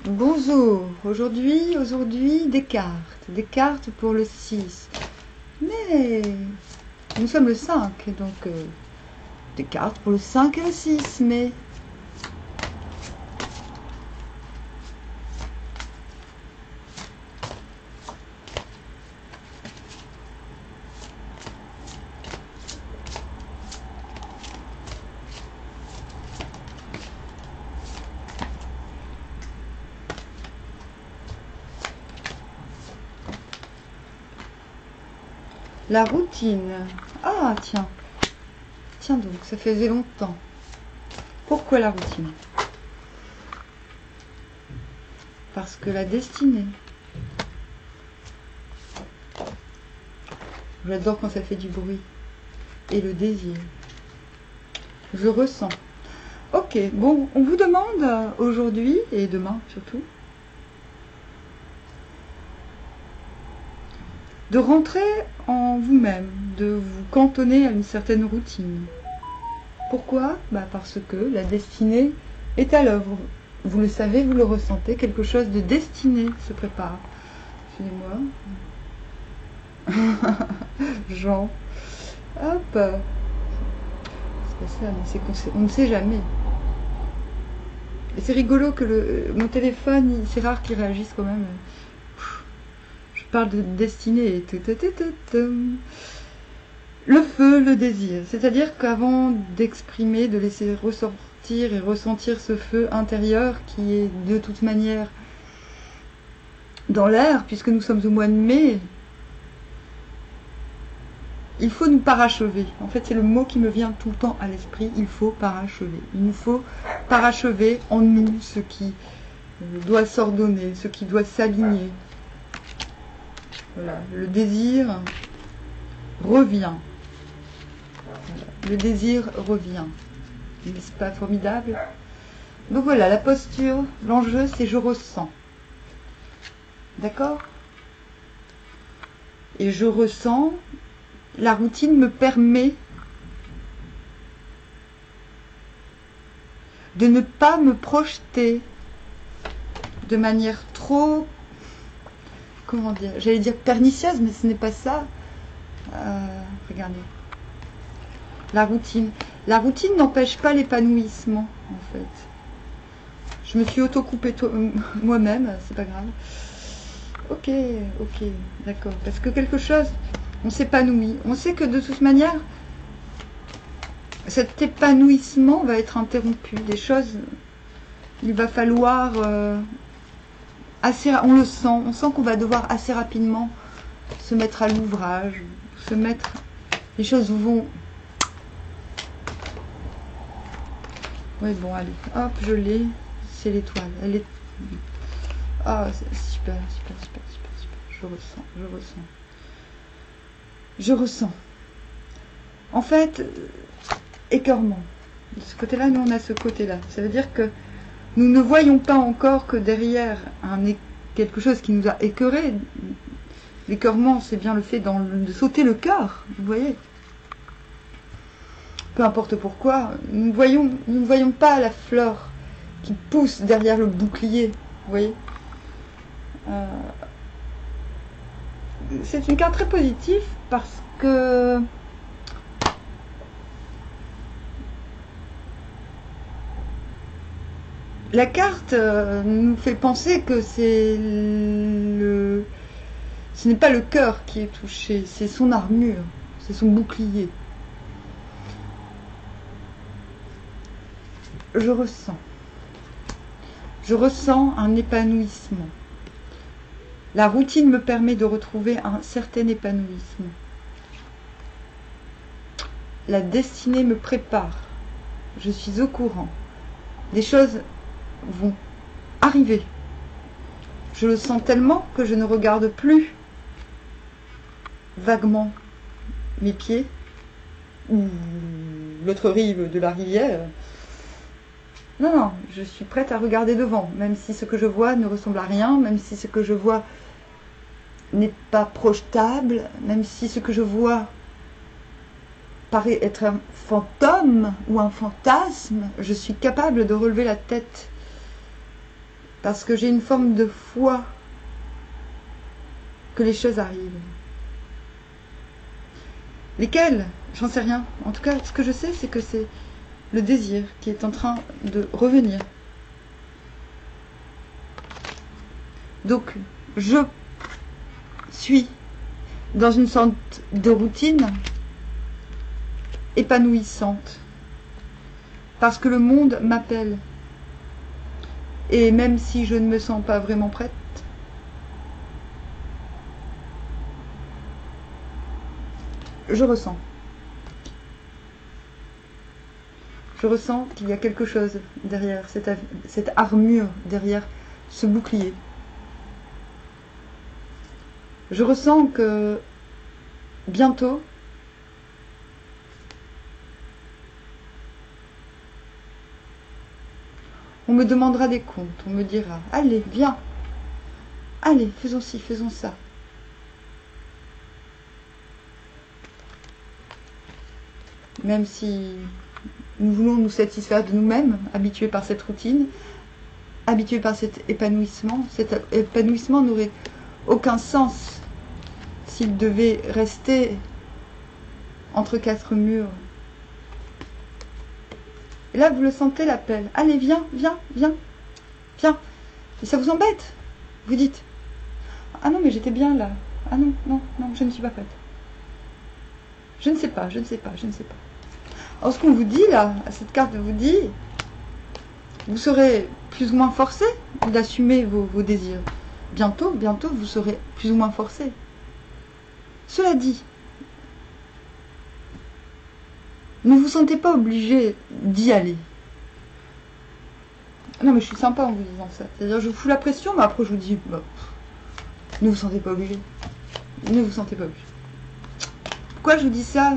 Bonjour, aujourd'hui des cartes pour le 6. Mais nous sommes le 5, donc des cartes pour le 5 et le 6, mais... La routine. Ah, tiens. Tiens donc, ça faisait longtemps. Pourquoi la routine? Parce que la destinée. J'adore quand ça fait du bruit. Et le désir. Je ressens. Ok, bon, on vous demande aujourd'hui, et demain surtout, de rentrer en vous-même, de vous cantonner à une certaine routine. Pourquoi? Parce que la destinée est à l'œuvre. Vous le savez, vous le ressentez, quelque chose de destiné se prépare. Excusez-moi. Jean. Hop. C'est pas ça, mais c'est on ne sait jamais. Et c'est rigolo que mon téléphone, c'est rare qu'il réagisse quand même. Je parle de destinée. Le feu, le désir. C'est-à-dire qu'avant d'exprimer, de laisser ressortir et ressentir ce feu intérieur qui est de toute manière dans l'air, puisque nous sommes au mois de mai, il faut nous parachever. En fait, c'est le mot qui me vient tout le temps à l'esprit. Il faut parachever. Il nous faut parachever en nous ce qui doit s'ordonner, ce qui doit s'aligner. Voilà. Le désir revient. Voilà. Le désir revient. N'est-ce pas formidable? Donc voilà, la posture, l'enjeu, c'est je ressens. D'accord? Et je ressens, la routine me permet de ne pas me projeter de manière trop, comment dire, j'allais dire pernicieuse, mais ce n'est pas ça. Regardez. La routine. La routine n'empêche pas l'épanouissement, en fait. Je me suis auto-coupée moi-même, c'est pas grave. Ok, d'accord. Parce que quelque chose, on s'épanouit. On sait que de toute manière, cet épanouissement va être interrompu. Des choses, il va falloir on le sent. On sent qu'on va devoir assez rapidement se mettre à l'ouvrage, se mettre... Les choses vont... Oui, bon, allez. Hop, je l'ai. C'est l'étoile. Elle est... Ah, c'est super. Je ressens. En fait, écœurement. De ce côté-là, nous, on a ce côté-là. Ça veut dire que nous ne voyons pas encore que derrière quelque chose qui nous a écœurés. L'écœurement, c'est bien le fait de sauter le cœur, vous voyez. Peu importe pourquoi, nous ne voyons pas la fleur qui pousse derrière le bouclier, vous voyez. C'est une carte très positive parce que la carte nous fait penser que ce n'est pas le cœur qui est touché, c'est son armure, c'est son bouclier. Je ressens un épanouissement. La routine me permet de retrouver un certain épanouissement. La destinée me prépare. Je suis au courant. Des choses vont arriver. Je le sens tellement que je ne regarde plus vaguement mes pieds ou l'autre rive de la rivière. Non, je suis prête à regarder devant, même si ce que je vois ne ressemble à rien, même si ce que je vois n'est pas projetable, même si ce que je vois paraît être un fantôme ou un fantasme, je suis capable de relever la tête Parce que j'ai une forme de foi que les choses arrivent. Lesquelles? J'en sais rien. En tout cas, ce que je sais, c'est que c'est le désir qui est en train de revenir. Donc, je suis dans une sorte de routine épanouissante. Parce que le monde m'appelle. Et même si je ne me sens pas vraiment prête, je ressens. Je ressens qu'il y a quelque chose derrière cette armure, derrière ce bouclier. Je ressens que bientôt, on me demandera des comptes, on me dira « Allez, viens, allez, faisons ci, faisons ça ». Même si nous voulons nous satisfaire de nous-mêmes, habitués par cette routine, habitués par cet épanouissement n'aurait aucun sens s'il devait rester entre quatre murs. Et là, vous le sentez, l'appel. Allez, viens, viens, viens, viens. Et ça vous embête. Vous dites, ah non, mais j'étais bien là. Ah non, non, non, je ne suis pas prête. Je ne sais pas, je ne sais pas, je ne sais pas. Alors, ce qu'on vous dit là, cette carte vous dit, vous serez plus ou moins forcé d'assumer vos désirs. Bientôt, bientôt, vous serez plus ou moins forcé. Cela dit, ne vous sentez pas obligé d'y aller. Non, mais je suis sympa en vous disant ça. C'est-à-dire, je vous fous la pression, mais après, je vous dis, bah, ne vous sentez pas obligé. Ne vous sentez pas obligé. Pourquoi je vous dis ça?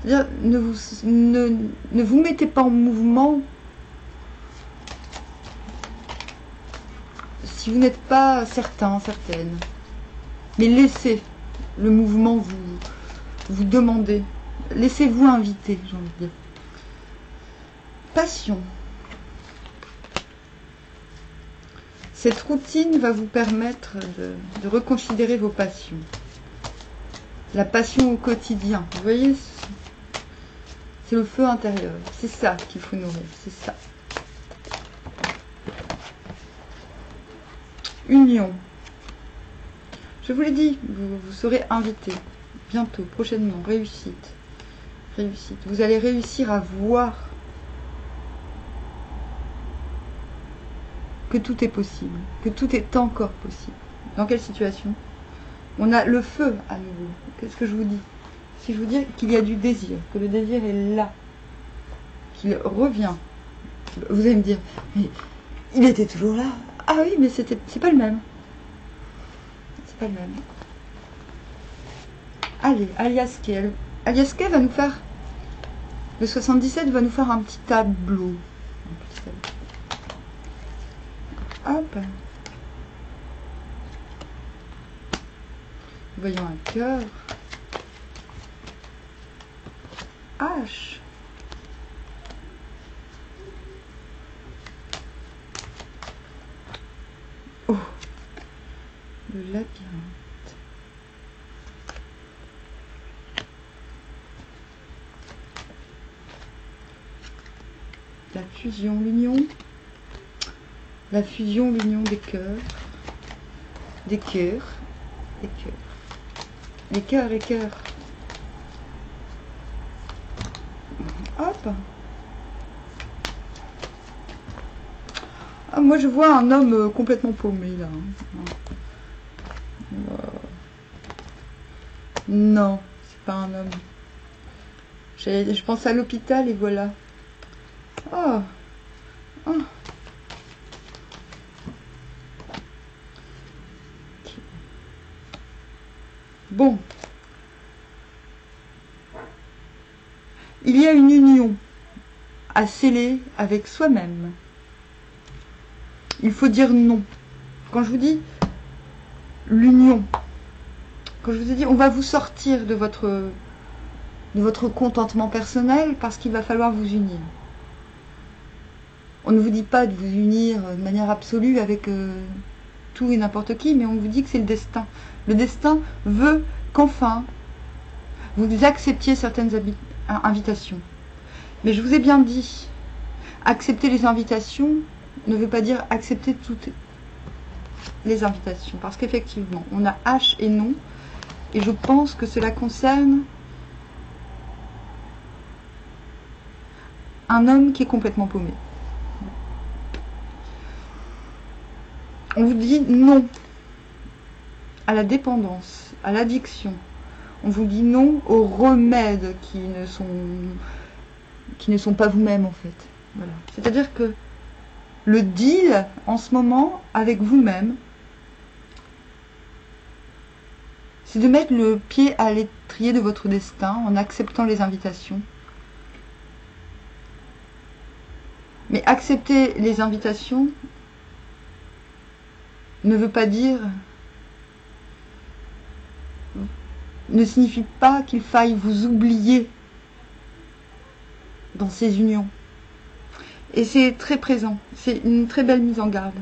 C'est-à-dire, ne vous mettez pas en mouvement si vous n'êtes pas certain, certaine. Mais laissez le mouvement vous demander. Laissez-vous inviter, j'ai envie de dire. Passion. Cette routine va vous permettre de reconsidérer vos passions. La passion au quotidien. Vous voyez, c'est le feu intérieur. C'est ça qu'il faut nourrir. C'est ça. Union. Je vous l'ai dit, vous serez invité. Bientôt, prochainement. Réussite. Réussite. Vous allez réussir à voir que tout est possible. Que tout est encore possible. Dans quelle situation? On a le feu à nouveau. Qu'est-ce que je vous dis? Si je vous dis qu'il y a du désir, que le désir est là, qu'il revient, vous allez me dire, mais il était toujours là. Ah oui, mais c'est pas le même. C'est pas le même. Allez, Aliaské. Aliaské va nous faire, le 77 va nous faire un petit tableau. Hop. Voyons un cœur. H. Oh. Le labyrinthe. La fusion, l'union. La fusion, l'union des cœurs. Des cœurs. Des cœurs. Les cœurs, les cœurs. Hop. Ah, moi je vois un homme complètement paumé là. Non, c'est pas un homme. Je pense à l'hôpital et voilà. Oh. Oh. Bon. Il y a une union à sceller avec soi-même. Il faut dire non. Quand je vous dis l'union, quand je vous ai dit on va vous sortir de votre contentement personnel parce qu'il va falloir vous unir. On ne vous dit pas de vous unir de manière absolue avec tout et n'importe qui, mais on vous dit que c'est le destin. Le destin veut qu'enfin, vous acceptiez certaines invitations. Mais je vous ai bien dit, accepter les invitations ne veut pas dire accepter toutes les invitations. Parce qu'effectivement, on a H et non. Et je pense que cela concerne un homme qui est complètement paumé. On vous dit non à la dépendance, à l'addiction. On vous dit non aux remèdes qui ne sont pas vous-même en fait. Voilà. C'est-à-dire que le deal en ce moment avec vous-même, c'est de mettre le pied à l'étrier de votre destin en acceptant les invitations. Mais accepter les invitations ne veut pas dire, ne signifie pas qu'il faille vous oublier dans ces unions. Et c'est très présent, c'est une très belle mise en garde.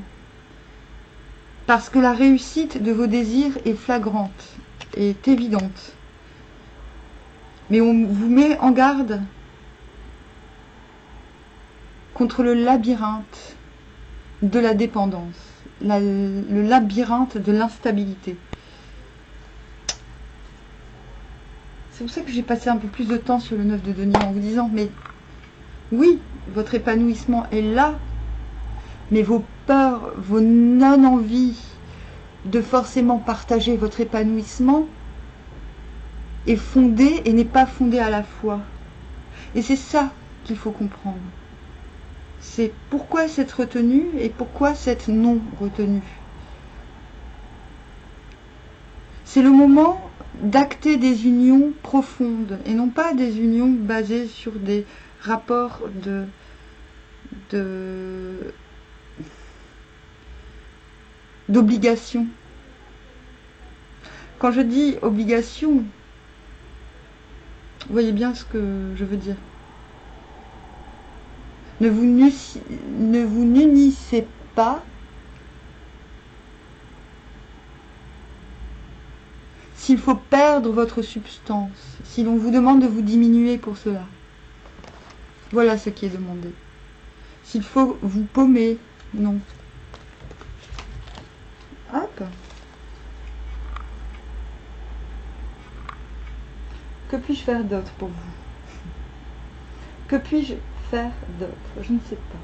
Parce que la réussite de vos désirs est flagrante, est évidente. Mais on vous met en garde contre le labyrinthe de la dépendance, le labyrinthe de l'instabilité. C'est pour ça que j'ai passé un peu plus de temps sur le 9 de denier en vous disant, mais oui, votre épanouissement est là, mais vos peurs, vos non-envies de forcément partager votre épanouissement est fondée et n'est pas fondée à la fois. Et c'est ça qu'il faut comprendre. C'est pourquoi cette retenue et pourquoi cette non-retenue. C'est le moment d'acter des unions profondes et non pas des unions basées sur des rapports d'obligation. Quand je dis obligation, vous voyez bien ce que je veux dire. Ne vous n'unissez pas s'il faut perdre votre substance, si l'on vous demande de vous diminuer pour cela. Voilà ce qui est demandé. S'il faut vous paumer, non. Hop. Que puis-je faire d'autre pour vous? Que puis-je faire d'autre? Je ne sais pas.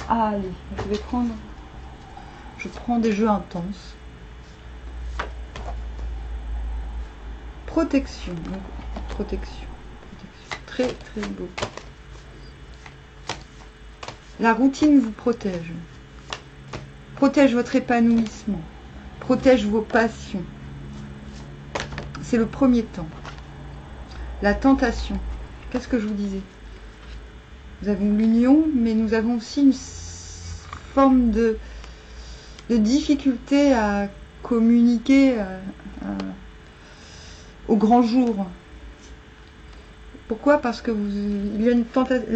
Ah, allez, je prends des jeux intenses. Protection. Protection. Très, très beau. La routine vous protège. Protège votre épanouissement. Protège vos passions. C'est le premier temps. La tentation. Qu'est-ce que je vous disais? Nous avons l'union, mais nous avons aussi une forme de difficulté à communiquer au grand jour. Pourquoi? Parce que il y a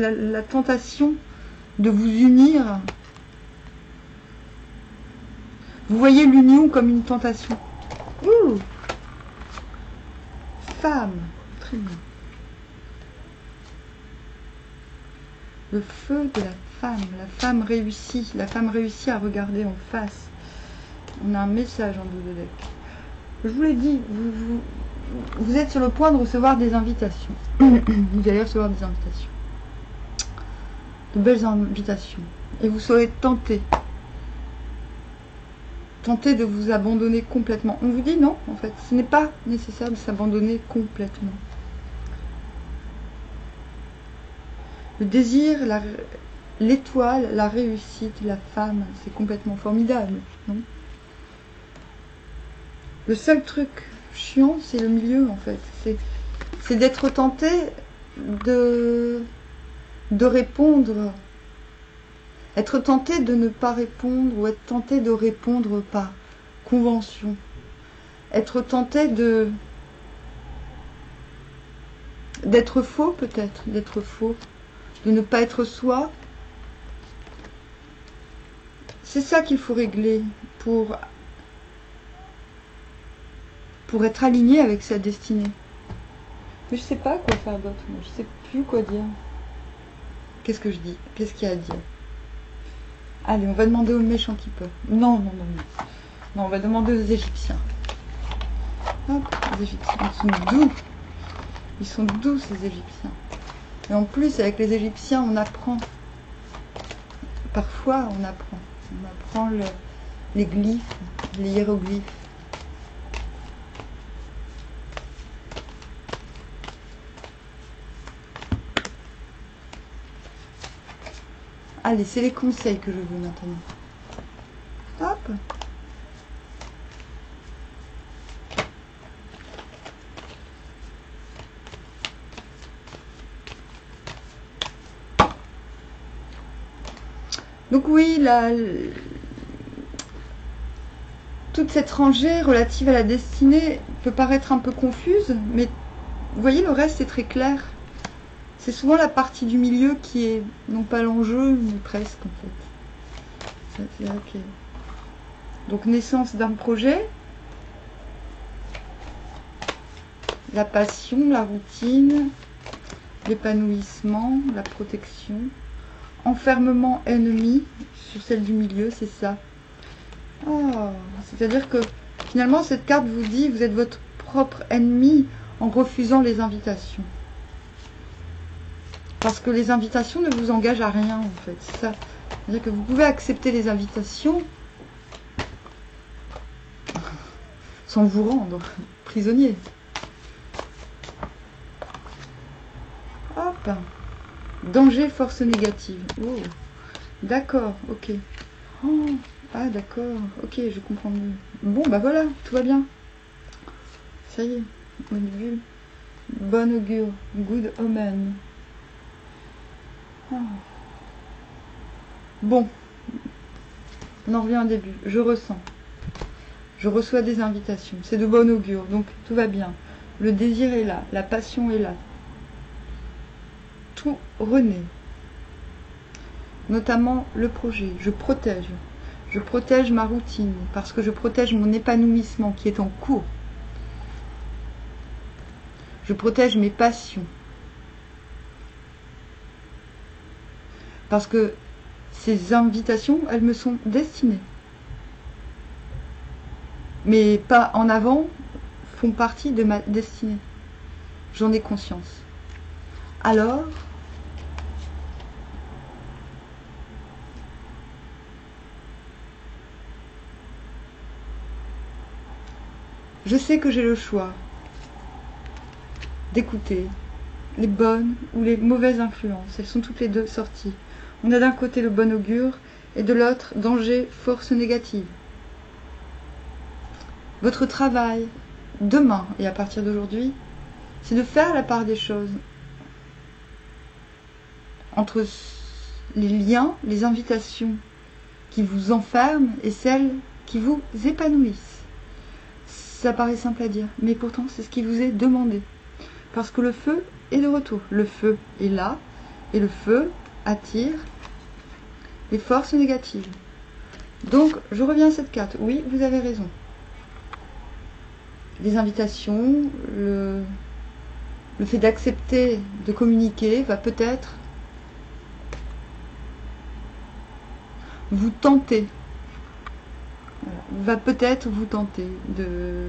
la tentation de vous unir. Vous voyez l'union comme une tentation. Ouh, femme, très bien. Le feu de la femme réussit à regarder en face. On a un message en dos de deck. Je vous l'ai dit, vous êtes sur le point de recevoir des invitations. Vous allez recevoir des invitations. De belles invitations. Et vous serez tenté. Tenté de vous abandonner complètement. On vous dit non, en fait. Ce n'est pas nécessaire de s'abandonner complètement. Le désir, l'étoile, la réussite, la femme, c'est complètement formidable, non? Le seul truc chiant, c'est le milieu, en fait. C'est d'être tenté de répondre. Être tenté de ne pas répondre ou être tenté de répondre par convention. Être tenté d'être faux, peut-être, d'être faux. De ne pas être soi, C'est ça qu'il faut régler pour être aligné avec sa destinée. Mais je sais pas quoi faire d'autre. Je sais plus quoi dire. Qu'est-ce que je dis? Qu'est-ce qu'il y a à dire? Allez, on va demander aux méchants qui peuvent. Non, non, non, non. Non, on va demander aux Égyptiens. Hop, les Égyptiens, ils sont doux. Ils sont doux, ces Égyptiens. Et en plus, avec les Égyptiens, on apprend. Parfois, on apprend. On apprend les glyphes, les hiéroglyphes. Allez, c'est les conseils que je veux maintenant. Hop. Donc oui, toute cette rangée relative à la destinée peut paraître un peu confuse, mais vous voyez, le reste est très clair. C'est souvent la partie du milieu qui est, non pas l'enjeu, mais presque en fait. C'est ok. Donc naissance d'un projet, la passion, la routine, l'épanouissement, la protection, enfermement ennemi sur celle du milieu, c'est ça. Oh, c'est-à-dire que finalement cette carte vous dit vous êtes votre propre ennemi en refusant les invitations. Parce que les invitations ne vous engagent à rien en fait. C'est ça. C'est-à-dire que vous pouvez accepter les invitations sans vous rendre prisonnier. Hop. Danger, force négative. Oh. D'accord, ok. Oh. Ah d'accord, ok, je comprends mieux. Bon, bah voilà, tout va bien. Ça y est, bonne vue. Bon augure, good omen. Oh. Bon, on en revient au début. Je ressens. Je reçois des invitations. C'est de bon augure, donc tout va bien. Le désir est là, la passion est là. Tout renaît. Notamment le projet. Je protège. Je protège ma routine parce que je protège mon épanouissement qui est en cours. Je protège mes passions. Parce que ces invitations, elles me sont destinées. Mais pas en avant font partie de ma destinée. J'en ai conscience. Alors, je sais que j'ai le choix d'écouter les bonnes ou les mauvaises influences. Elles sont toutes les deux sorties. On a d'un côté le bon augure et de l'autre danger, force négative. Votre travail, demain et à partir d'aujourd'hui, c'est de faire la part des choses entre les liens, les invitations qui vous enferment et celles qui vous épanouissent. Ça paraît simple à dire, mais pourtant c'est ce qui vous est demandé. Parce que le feu est de retour. Le feu est là, et le feu attire les forces négatives. Donc, je reviens à cette carte. Oui, vous avez raison. Les invitations, le fait d'accepter de communiquer va peut-être vous tenter. Va peut-être vous tenter de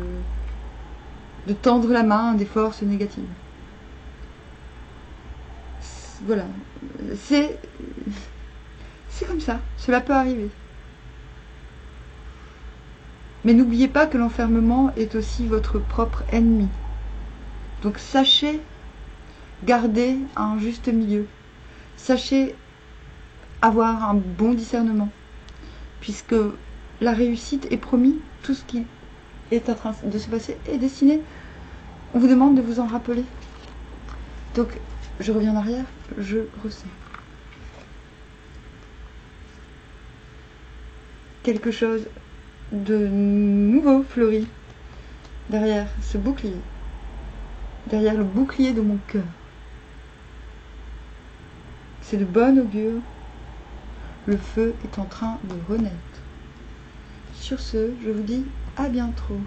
tendre la main à des forces négatives. Voilà. C'est comme ça. Cela peut arriver. Mais n'oubliez pas que l'enfermement est aussi votre propre ennemi. Donc sachez garder un juste milieu. Sachez avoir un bon discernement. Puisque la réussite est promise, tout ce qui est en train de se passer est destiné. On vous demande de vous en rappeler. Donc, je reviens en arrière, je ressens. Quelque chose de nouveau fleuri derrière ce bouclier. Derrière le bouclier de mon cœur. C'est de bon augure. Le feu est en train de renaître. Sur ce, je vous dis à bientôt.